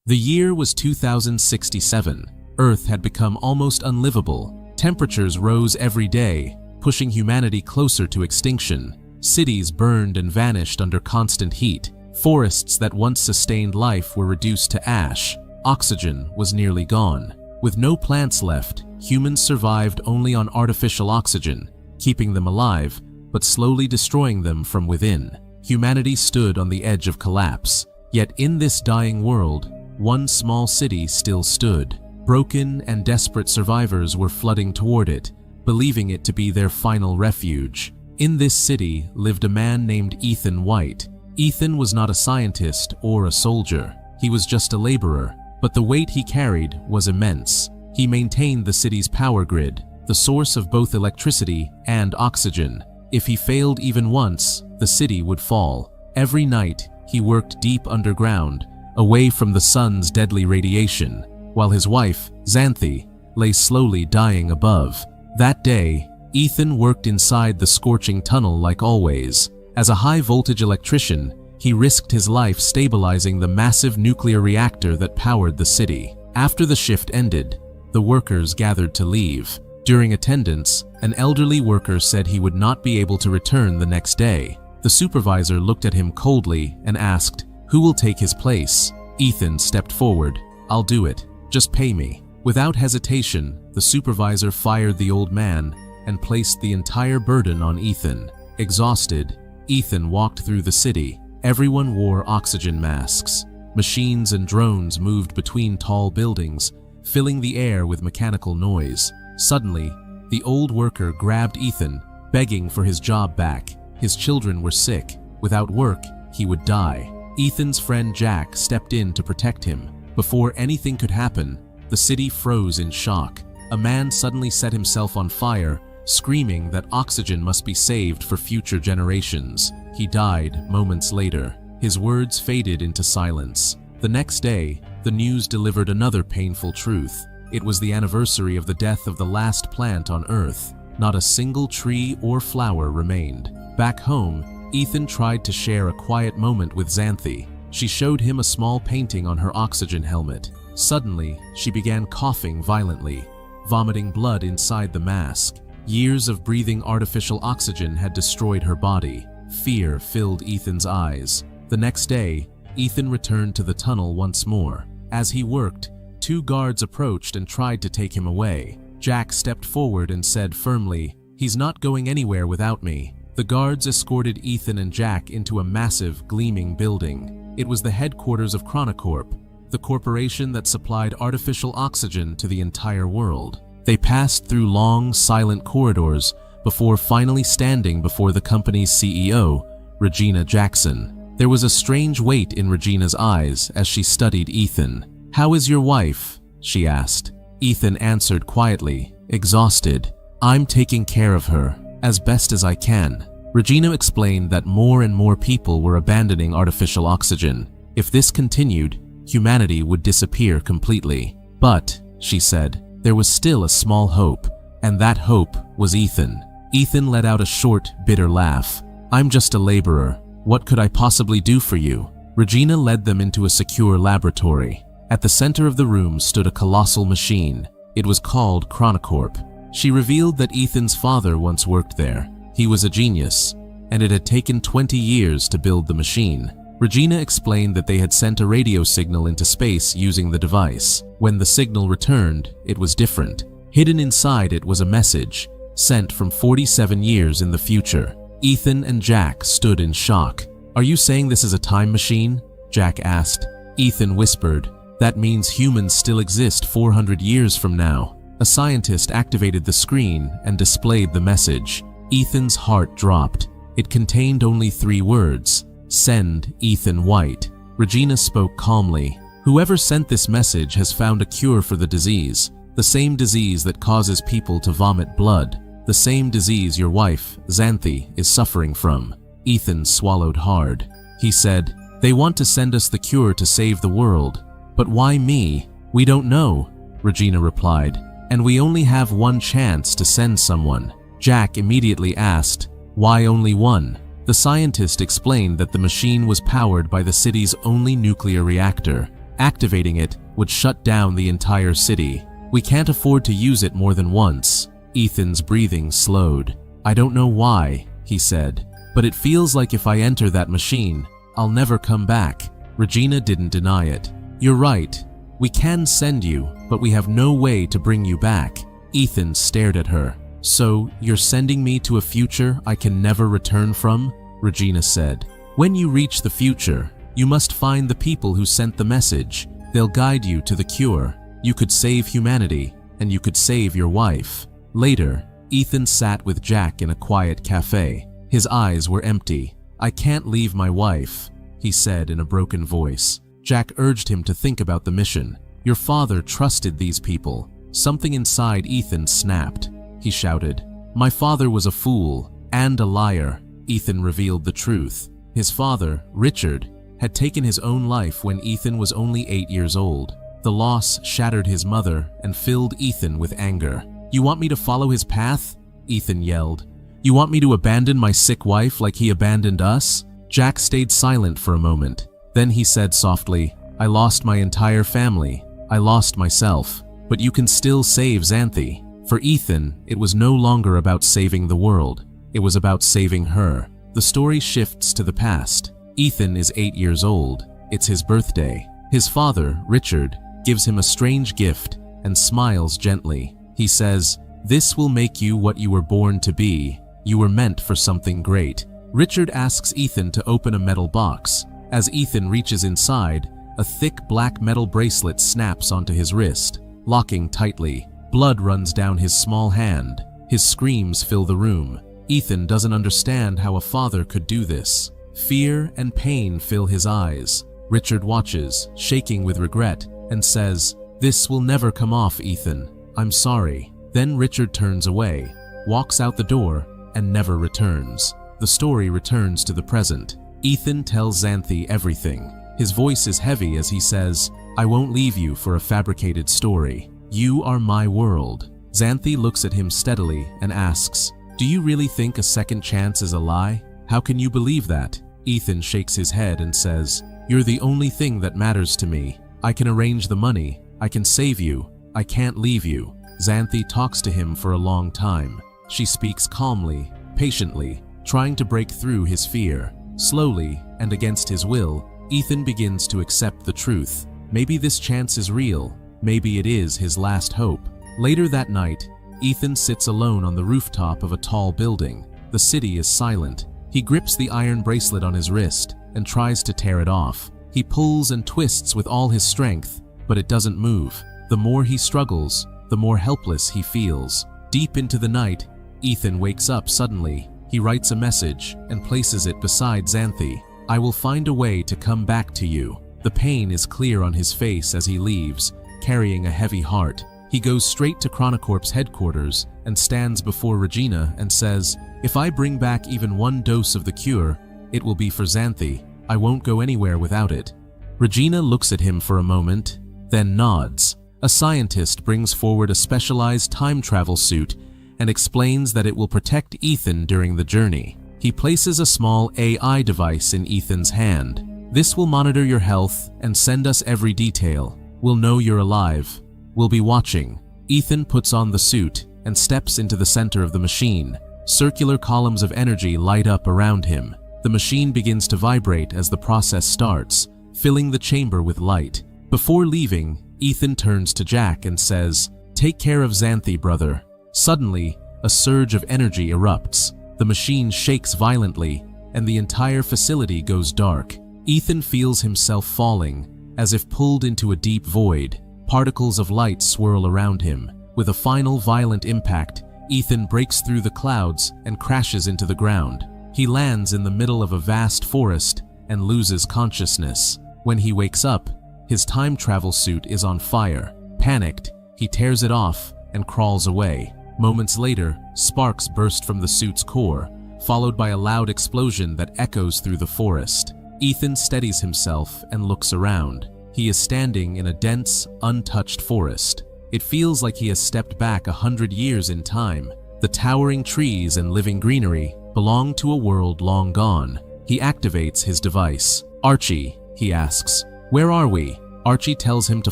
The year was 2067. Earth had become almost unlivable. Temperatures rose every day, pushing humanity closer to extinction. Cities burned and vanished under constant heat. Forests that once sustained life were reduced to ash. Oxygen was nearly gone. With no plants left, humans survived only on artificial oxygen, keeping them alive, but slowly destroying them from within. Humanity stood on the edge of collapse. Yet in this dying world, one small city still stood. Broken and desperate survivors were flooding toward it, believing it to be their final refuge. In this city lived a man named Ethan White. Ethan was not a scientist or a soldier. He was just a laborer, but the weight he carried was immense. He maintained the city's power grid, the source of both electricity and oxygen. If he failed even once, the city would fall. Every night, he worked deep underground, away from the sun's deadly radiation, while his wife, Xanthi, lay slowly dying above. That day, Ethan worked inside the scorching tunnel like always. As a high-voltage electrician, he risked his life stabilizing the massive nuclear reactor that powered the city. After the shift ended, the workers gathered to leave. During attendance, an elderly worker said he would not be able to return the next day. The supervisor looked at him coldly and asked, "Who will take his place?" Ethan stepped forward. "I'll do it. Just pay me." Without hesitation, the supervisor fired the old man and placed the entire burden on Ethan. Exhausted, Ethan walked through the city. Everyone wore oxygen masks. Machines and drones moved between tall buildings, filling the air with mechanical noise. Suddenly, the old worker grabbed Ethan, begging for his job back. His children were sick. Without work, he would die. Ethan's friend Jack stepped in to protect him. Before anything could happen, the city froze in shock. A man suddenly set himself on fire, screaming that oxygen must be saved for future generations. He died moments later. His words faded into silence. The next day, the news delivered another painful truth. It was the anniversary of the death of the last plant on Earth. Not a single tree or flower remained. Back home, Ethan tried to share a quiet moment with Xanthi. She showed him a small painting on her oxygen helmet. Suddenly, she began coughing violently, vomiting blood inside the mask. Years of breathing artificial oxygen had destroyed her body. Fear filled Ethan's eyes. The next day, Ethan returned to the tunnel once more. As he worked, two guards approached and tried to take him away. Jack stepped forward and said firmly, "He's not going anywhere without me." The guards escorted Ethan and Jack into a massive, gleaming building. It was the headquarters of Chronocorp, the corporation that supplied artificial oxygen to the entire world. They passed through long, silent corridors before finally standing before the company's CEO, Regina Jackson. There was a strange weight in Regina's eyes as she studied Ethan. "How is your wife?" she asked. Ethan answered quietly, exhausted. "I'm taking care of her, as best as I can." Regina explained that more and more people were abandoning artificial oxygen. If this continued, humanity would disappear completely. But, she said, there was still a small hope, and that hope was Ethan. Ethan let out a short, bitter laugh. "I'm just a laborer. What could I possibly do for you?" Regina led them into a secure laboratory. At the center of the room stood a colossal machine. It was called Chronocorp. She revealed that Ethan's father once worked there. He was a genius, and it had taken 20 years to build the machine. Regina explained that they had sent a radio signal into space using the device. When the signal returned, it was different. Hidden inside it was a message, sent from 47 years in the future. Ethan and Jack stood in shock. "Are you saying this is a time machine?" Jack asked. Ethan whispered, "That means humans still exist 400 years from now." A scientist activated the screen and displayed the message. Ethan's heart dropped. It contained only 3 words: "Send Ethan White." Regina spoke calmly. "Whoever sent this message has found a cure for the disease. The same disease that causes people to vomit blood. The same disease your wife, Xanthi, is suffering from." Ethan swallowed hard. He said, "They want to send us the cure to save the world. But why me?" "We don't know," Regina replied. "And we only have one chance to send someone." Jack immediately asked, "Why only one?" The scientist explained that the machine was powered by the city's only nuclear reactor. Activating it would shut down the entire city. We can't afford to use it more than once. Ethan's breathing slowed. I don't know why, he said, but it feels like if I enter that machine, I'll never come back. Regina didn't deny it. You're right. We can send you, but we have no way to bring you back. Ethan stared at her. So, you're sending me to a future I can never return from? Regina said. When you reach the future, you must find the people who sent the message. They'll guide you to the cure. You could save humanity, and you could save your wife. Later, Ethan sat with Jack in a quiet cafe. His eyes were empty. I can't leave my wife, he said in a broken voice. Jack urged him to think about the mission. Your father trusted these people. Something inside Ethan snapped. He shouted, My father was a fool and a liar. Ethan revealed the truth. His father, Richard, had taken his own life when Ethan was only 8 years old. The loss shattered his mother and filled Ethan with anger. You want me to follow his path? Ethan yelled. You want me to abandon my sick wife like he abandoned us? Jack stayed silent for a moment. Then he said softly, I lost my entire family. I lost myself. But you can still save Xanthi. For Ethan, it was no longer about saving the world. It was about saving her. The story shifts to the past. Ethan is 8 years old. It's his birthday. His father, Richard, gives him a strange gift and smiles gently. He says, This will make you what you were born to be. You were meant for something great. Richard asks Ethan to open a metal box. As Ethan reaches inside, a thick black metal bracelet snaps onto his wrist, locking tightly. Blood runs down his small hand. His screams fill the room. Ethan doesn't understand how a father could do this. Fear and pain fill his eyes. Richard watches, shaking with regret, and says, This will never come off, Ethan. I'm sorry. Then Richard turns away, walks out the door, and never returns. The story returns to the present. Ethan tells Xanthi everything. His voice is heavy as he says, I won't leave you for a fabricated story. You are my world. Xanthi looks at him steadily and asks, Do you really think a second chance is a lie? How can you believe that? Ethan shakes his head and says, You're the only thing that matters to me. I can arrange the money. I can save you. I can't leave you. Xanthi talks to him for a long time. She speaks calmly, patiently, trying to break through his fear. Slowly, and against his will, Ethan begins to accept the truth. Maybe this chance is real. Maybe it is his last hope. Later that night, Ethan sits alone on the rooftop of a tall building. The city is silent. He grips the iron bracelet on his wrist and tries to tear it off. He pulls and twists with all his strength, but it doesn't move. The more he struggles, the more helpless he feels. Deep into the night, Ethan wakes up suddenly. He writes a message and places it beside Xanthi. I will find a way to come back to you. The pain is clear on his face as he leaves, carrying a heavy heart. He goes straight to Chronocorp's headquarters and stands before Regina and says, If I bring back even one dose of the cure, it will be for Xanthi. I won't go anywhere without it. Regina looks at him for a moment, then nods. A scientist brings forward a specialized time travel suit and explains that it will protect Ethan during the journey. He places a small AI device in Ethan's hand. This will monitor your health and send us every detail. We'll know you're alive. We'll be watching. Ethan puts on the suit and steps into the center of the machine. Circular columns of energy light up around him. The machine begins to vibrate as the process starts, filling the chamber with light. Before leaving, Ethan turns to Jack and says, Take care of Xanthi, brother. Suddenly, a surge of energy erupts. The machine shakes violently, and the entire facility goes dark. Ethan feels himself falling, as if pulled into a deep void. Particles of light swirl around him. With a final violent impact, Ethan breaks through the clouds and crashes into the ground. He lands in the middle of a vast forest and loses consciousness. When he wakes up, his time travel suit is on fire. Panicked, he tears it off and crawls away. Moments later, sparks burst from the suit's core, followed by a loud explosion that echoes through the forest. Ethan steadies himself and looks around. He is standing in a dense, untouched forest. It feels like he has stepped back 100 years in time. The towering trees and living greenery belong to a world long gone. He activates his device. Archie, he asks, where are we? Archie tells him to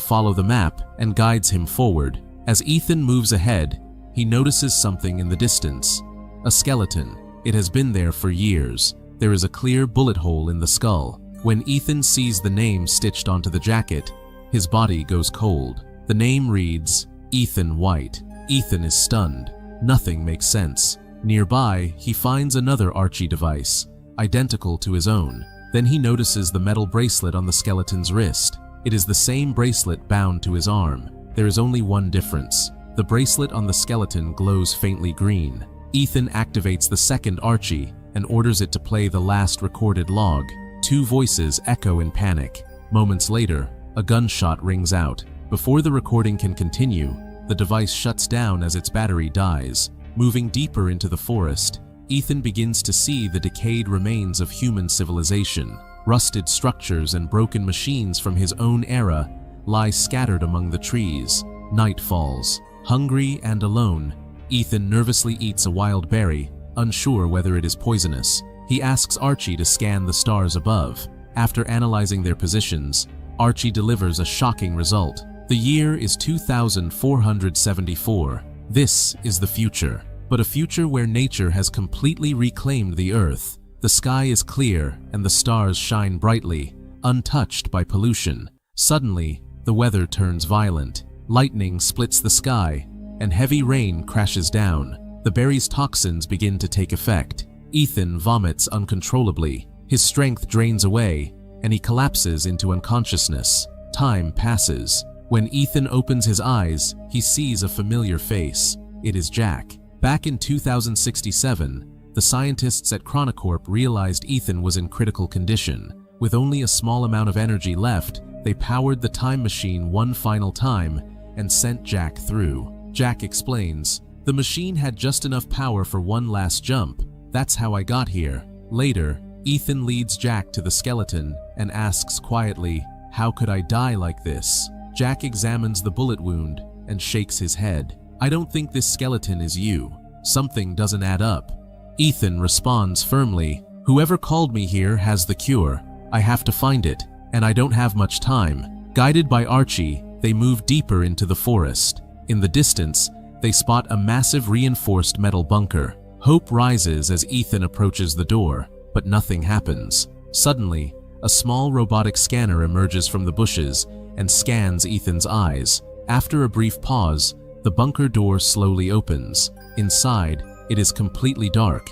follow the map and guides him forward. As Ethan moves ahead, he notices something in the distance. A skeleton. It has been there for years. There is a clear bullet hole in the skull. When Ethan sees the name stitched onto the jacket, his body goes cold. The name reads, Ethan White. Ethan is stunned. Nothing makes sense. Nearby, he finds another Archie device, identical to his own. Then he notices the metal bracelet on the skeleton's wrist. It is the same bracelet bound to his arm. There is only one difference. The bracelet on the skeleton glows faintly green. Ethan activates the second Archie and orders it to play the last recorded log. Two voices echo in panic. Moments later, a gunshot rings out. Before the recording can continue, the device shuts down as its battery dies. Moving deeper into the forest, Ethan begins to see the decayed remains of human civilization. Rusted structures and broken machines from his own era lie scattered among the trees. Night falls. Hungry and alone, Ethan nervously eats a wild berry, unsure whether it is poisonous. He asks Archie to scan the stars above. After analyzing their positions, Archie delivers a shocking result. The year is 2474. This is the future, but a future where nature has completely reclaimed the Earth. The sky is clear and the stars shine brightly, untouched by pollution. Suddenly, the weather turns violent. Lightning splits the sky, and heavy rain crashes down. The berry's toxins begin to take effect. Ethan vomits uncontrollably. His strength drains away, and he collapses into unconsciousness. Time passes. When Ethan opens his eyes, he sees a familiar face. It is Jack. Back in 2067, the scientists at Chronocorp realized Ethan was in critical condition. With only a small amount of energy left, they powered the time machine one final time and sent Jack through. Jack explains, "The machine had just enough power for one last jump. That's how I got here." Later, Ethan leads Jack to the skeleton and asks quietly, "How could I die like this?" Jack examines the bullet wound and shakes his head. "I don't think this skeleton is you. Something doesn't add up." Ethan responds firmly, "Whoever called me here has the cure. I have to find it, and I don't have much time." Guided by Archie, they move deeper into the forest. In the distance, they spot a massive reinforced metal bunker. Hope rises as Ethan approaches the door, but nothing happens. Suddenly, a small robotic scanner emerges from the bushes and scans Ethan's eyes. After a brief pause, the bunker door slowly opens. Inside, it is completely dark,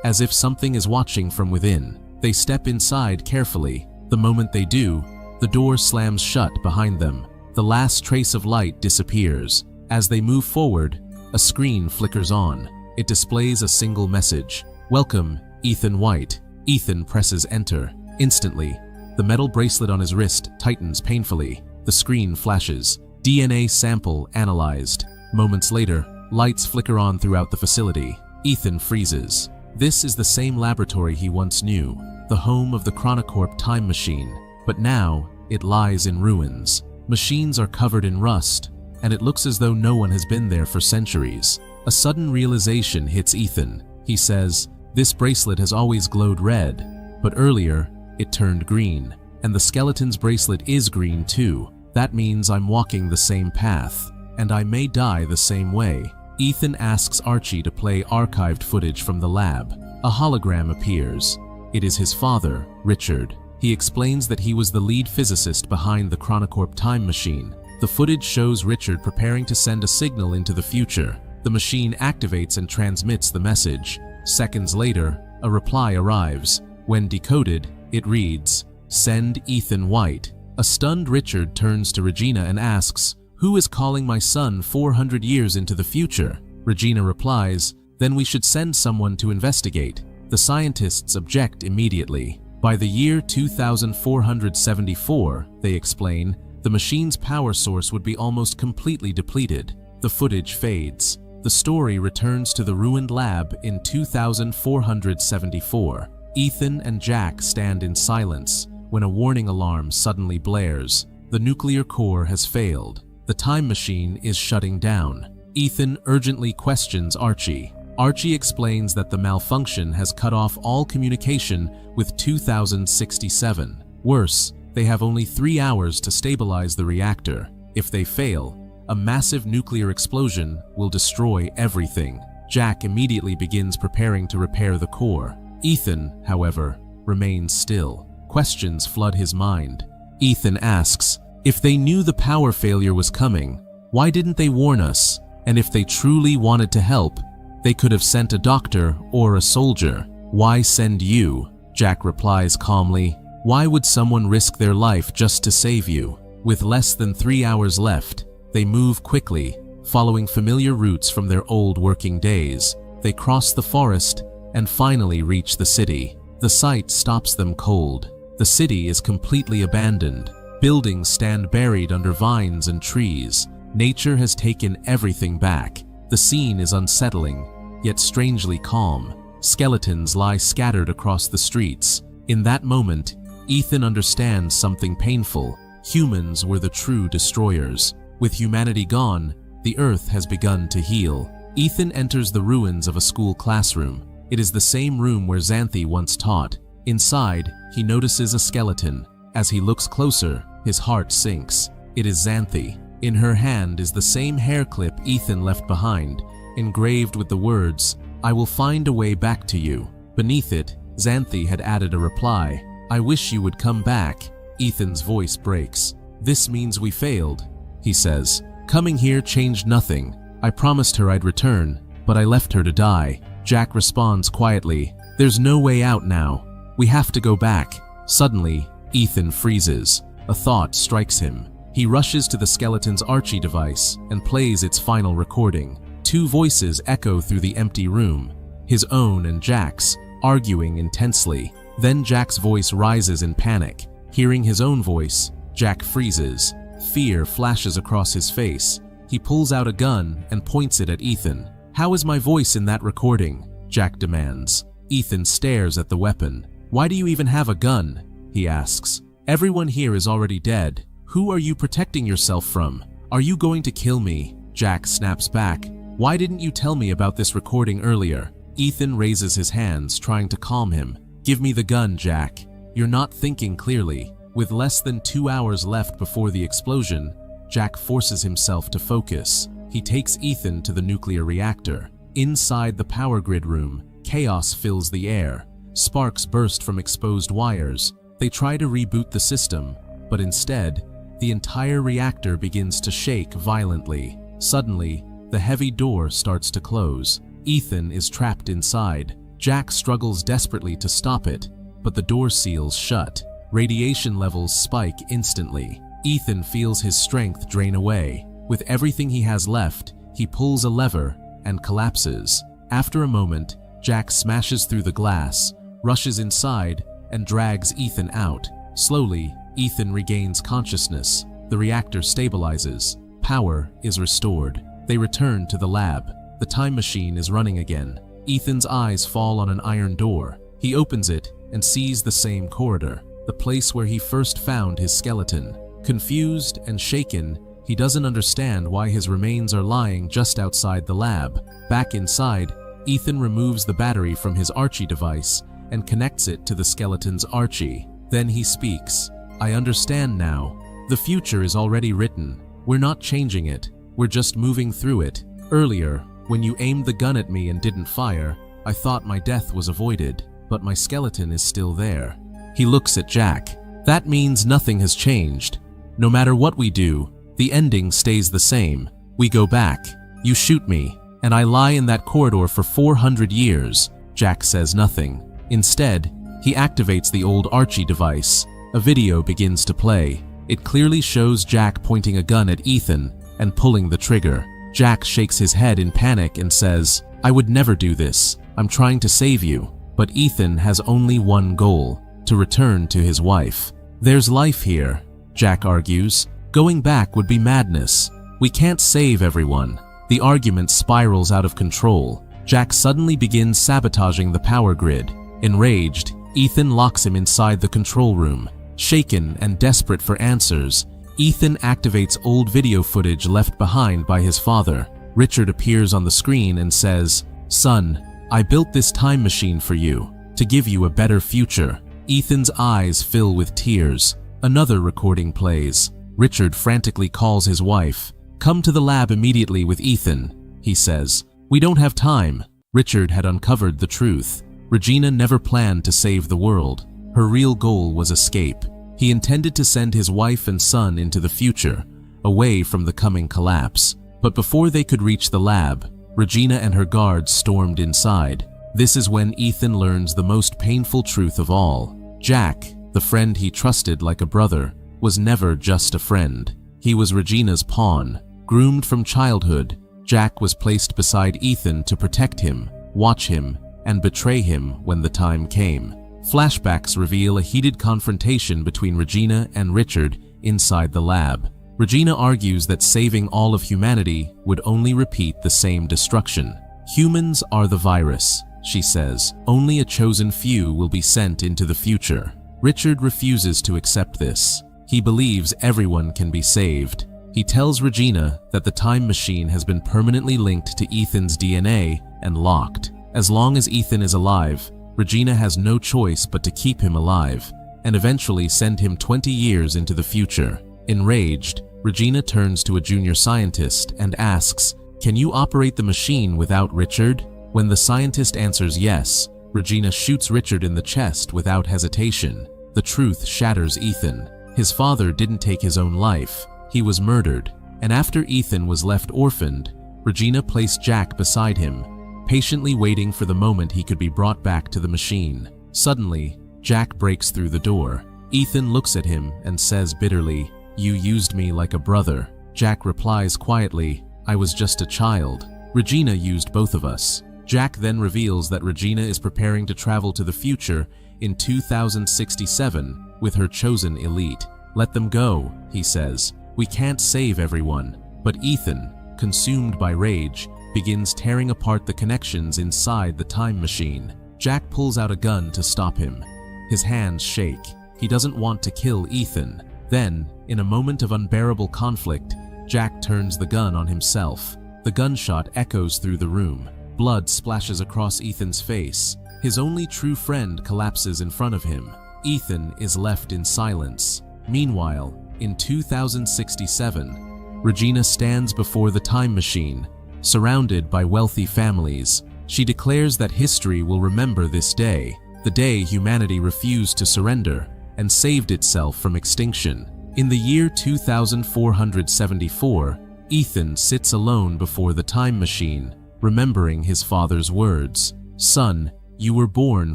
as if something is watching from within. They step inside carefully. The moment they do, the door slams shut behind them. The last trace of light disappears. As they move forward, a screen flickers on. It displays a single message: "Welcome, Ethan White." Ethan presses enter. Instantly, the metal bracelet on his wrist tightens painfully. The screen flashes. DNA sample analyzed. Moments later, lights flicker on throughout the facility. Ethan freezes. This is the same laboratory he once knew, the home of the Chronocorp time machine, but now it lies in ruins. Machines are covered in rust, and it looks as though no one has been there for centuries. A sudden realization hits Ethan. He says, "This bracelet has always glowed red, but earlier it turned green, and the skeleton's bracelet is green too. That means I'm walking the same path, and I may die the same way." Ethan asks Archie to play archived footage from the lab. A hologram appears. It is his father, Richard. He explains that he was the lead physicist behind the Chronocorp time machine. The footage shows Richard preparing to send a signal into the future. The machine activates and transmits the message. Seconds later, a reply arrives. When decoded, it reads, "Send Ethan White." A stunned Richard turns to Regina and asks, "Who is calling my son 400 years into the future?" Regina replies, "Then we should send someone to investigate." The scientists object immediately. By the year 2474, they explain, the machine's power source would be almost completely depleted. The footage fades. The story returns to the ruined lab in 2474. Ethan and Jack stand in silence when a warning alarm suddenly blares. The nuclear core has failed. The time machine is shutting down. Ethan urgently questions Archie. Archie explains that the malfunction has cut off all communication with 2067. Worse, They have only 3 hours to stabilize the reactor. If they fail, a massive nuclear explosion will destroy everything. Jack immediately begins preparing to repair the core. Ethan, however, remains still. Questions flood his mind. Ethan asks, if they knew the power failure was coming, why didn't they warn us? And if they truly wanted to help, they could have sent a doctor or a soldier. Why send you? Jack replies calmly, why would someone risk their life just to save you? With less than 3 hours left, they move quickly, following familiar routes from their old working days. They cross the forest and finally reach the city. The sight stops them cold. The city is completely abandoned. Buildings stand buried under vines and trees. Nature has taken everything back. The scene is unsettling, yet strangely calm. Skeletons lie scattered across the streets. In that moment, Ethan understands something painful. Humans were the true destroyers. With humanity gone, the earth has begun to heal. Ethan enters the ruins of a school classroom. It is the same room where Xanthi once taught. Inside, he notices a skeleton. As he looks closer, his heart sinks. It is Xanthi. In her hand is the same hair clip Ethan left behind, engraved with the words, I will find a way back to you. Beneath it, Xanthi had added a reply, I wish you would come back. Ethan's voice breaks. This means we failed, he says. Coming here changed nothing. I promised her I'd return, but I left her to die. Jack responds quietly, there's no way out now. We have to go back. Suddenly, Ethan freezes. A thought strikes him. He rushes to the skeleton's Archie device and plays its final recording. 2 voices echo through the empty room, his own and Jack's, arguing intensely. Then Jack's voice rises in panic. Hearing his own voice, Jack freezes. Fear flashes across his face. He pulls out a gun and points it at Ethan. How is my voice in that recording? Jack demands. Ethan stares at the weapon. Why do you even have a gun? He asks. Everyone here is already dead. Who are you protecting yourself from? Are you going to kill me? Jack snaps back. Why didn't you tell me about this recording earlier? Ethan raises his hands, trying to calm him. Give me the gun, Jack. You're not thinking clearly. With less than 2 hours left before the explosion, Jack forces himself to focus. He takes Ethan to the nuclear reactor. Inside the power grid room, chaos fills the air. Sparks burst from exposed wires. They try to reboot the system, but instead, the entire reactor begins to shake violently. Suddenly, the heavy door starts to close. Ethan is trapped inside. Jack struggles desperately to stop it, but the door seals shut. Radiation levels spike instantly. Ethan feels his strength drain away. With everything he has left, he pulls a lever and collapses. After a moment, Jack smashes through the glass, rushes inside, and drags Ethan out. Slowly, Ethan regains consciousness. The reactor stabilizes. Power is restored. They return to the lab. The time machine is running again. Ethan's eyes fall on an iron door. He opens it and sees the same corridor, the place where he first found his skeleton. Confused and shaken, he doesn't understand why his remains are lying just outside the lab. Back inside, Ethan removes the battery from his Archie device and connects it to the skeleton's Archie. Then he speaks. I understand now. The future is already written. We're not changing it. We're just moving through it. Earlier, when you aimed the gun at me and didn't fire, I thought my death was avoided, but my skeleton is still there. He looks at Jack. That means nothing has changed. No matter what we do, the ending stays the same. We go back. You shoot me, and I lie in that corridor for 400 years. Jack says nothing. Instead, he activates the old Archie device. A video begins to play. It clearly shows Jack pointing a gun at Ethan and pulling the trigger. Jack shakes his head in panic and says, I would never do this. I'm trying to save you. But Ethan has only one goal, to return to his wife. There's life here, Jack argues. Going back would be madness. We can't save everyone. The argument spirals out of control. Jack suddenly begins sabotaging the power grid. Enraged, Ethan locks him inside the control room. Shaken and desperate for answers, Ethan activates old video footage left behind by his father. Richard appears on the screen and says, Son, I built this time machine for you, to give you a better future. Ethan's eyes fill with tears. Another recording plays. Richard frantically calls his wife. "Come to the lab immediately with Ethan," he says. "We don't have time." Richard had uncovered the truth. Regina never planned to save the world. Her real goal was escape. He intended to send his wife and son into the future, away from the coming collapse. But before they could reach the lab, Regina and her guards stormed inside. This is when Ethan learns the most painful truth of all. Jack, the friend he trusted like a brother, was never just a friend. He was Regina's pawn. Groomed from childhood, Jack was placed beside Ethan to protect him, watch him, and betray him when the time came. Flashbacks reveal a heated confrontation between Regina and Richard inside the lab. Regina argues that saving all of humanity would only repeat the same destruction. "Humans are the virus," she says. "Only a chosen few will be sent into the future." Richard refuses to accept this. He believes everyone can be saved. He tells Regina that the time machine has been permanently linked to Ethan's DNA and locked. As long as Ethan is alive, Regina has no choice but to keep him alive and eventually send him 20 years into the future. Enraged, Regina turns to a junior scientist and asks, "Can you operate the machine without Richard?" When the scientist answers yes, Regina shoots Richard in the chest without hesitation. The truth shatters Ethan. His father didn't take his own life. He was murdered. And after Ethan was left orphaned, Regina placed Jack beside him, patiently waiting for the moment he could be brought back to the machine. Suddenly, Jack breaks through the door. Ethan looks at him and says bitterly, "You used me like a brother." Jack replies quietly, "I was just a child. Regina used both of us." Jack then reveals that Regina is preparing to travel to the future in 2067 with her chosen elite. "Let them go," he says. "We can't save everyone." But Ethan, consumed by rage, begins tearing apart the connections inside the time machine. Jack pulls out a gun to stop him. His hands shake. He doesn't want to kill Ethan. Then, in a moment of unbearable conflict, Jack turns the gun on himself. The gunshot echoes through the room. Blood splashes across Ethan's face. His only true friend collapses in front of him. Ethan is left in silence. Meanwhile, in 2067, Regina stands before the time machine, surrounded by wealthy families. She declares that history will remember this day, the day humanity refused to surrender and saved itself from extinction. In the year 2474, Ethan sits alone before the time machine, remembering his father's words. "Son, you were born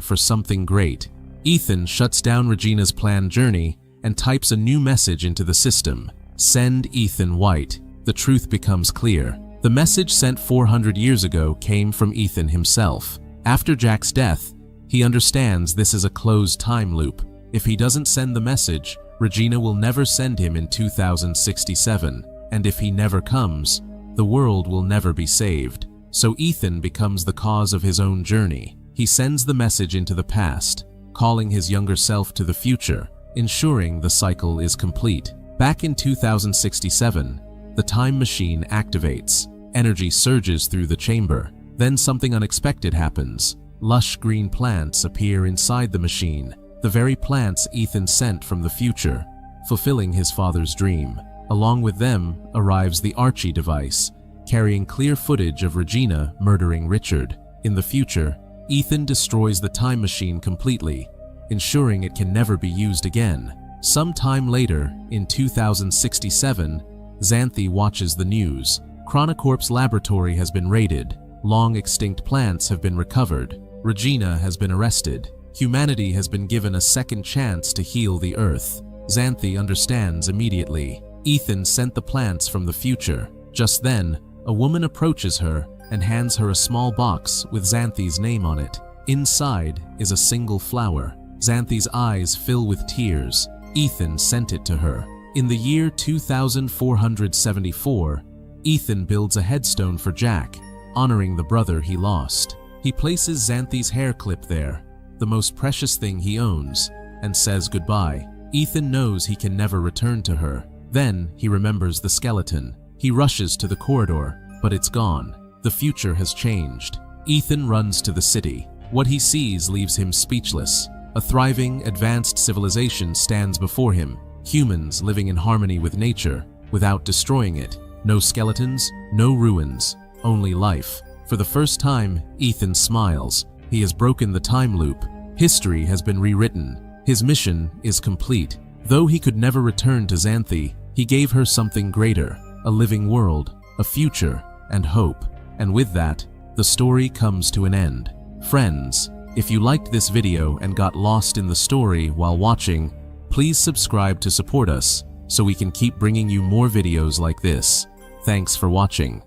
for something great." Ethan shuts down Regina's planned journey and types a new message into the system. "Send Ethan White." The truth becomes clear. The message sent 400 years ago came from Ethan himself. After Jack's death, he understands this is a closed time loop. If he doesn't send the message, Regina will never send him in 2067. And if he never comes, the world will never be saved. So Ethan becomes the cause of his own journey. He sends the message into the past, calling his younger self to the future, ensuring the cycle is complete. Back in 2067, the time machine activates. Energy surges through the chamber. Then something unexpected happens. Lush green plants appear inside the machine, the very plants Ethan sent from the future, fulfilling his father's dream. Along with them arrives the Archie device, carrying clear footage of Regina murdering Richard. In the future, Ethan destroys the time machine completely, ensuring it can never be used again. Some time later, in 2067, Xanthi watches the news. Chronocorp's laboratory has been raided. Long extinct plants have been recovered. Regina has been arrested. Humanity has been given a second chance to heal the Earth. Xanthi understands immediately. Ethan sent the plants from the future. Just then, a woman approaches her and hands her a small box with Xanthi's name on it. Inside is a single flower. Xanthi's eyes fill with tears. Ethan sent it to her. In the year 2474, Ethan builds a headstone for Jack, honoring the brother he lost. He places Xanthi's hair clip there, the most precious thing he owns, and says goodbye. Ethan knows he can never return to her. Then he remembers the skeleton. He rushes to the corridor, but it's gone. The future has changed. Ethan runs to the city. What he sees leaves him speechless. A thriving, advanced civilization stands before him, Humans living in harmony with nature, without destroying it. No skeletons, no ruins, only life. For the first time, Ethan smiles. He has broken the time loop. History has been rewritten. His mission is complete. Though he could never return to Xanthi, he gave her something greater, a living world, a future, and hope. And with that, the story comes to an end. Friends, if you liked this video and got lost in the story while watching, please subscribe to support us so we can keep bringing you more videos like this. Thanks for watching.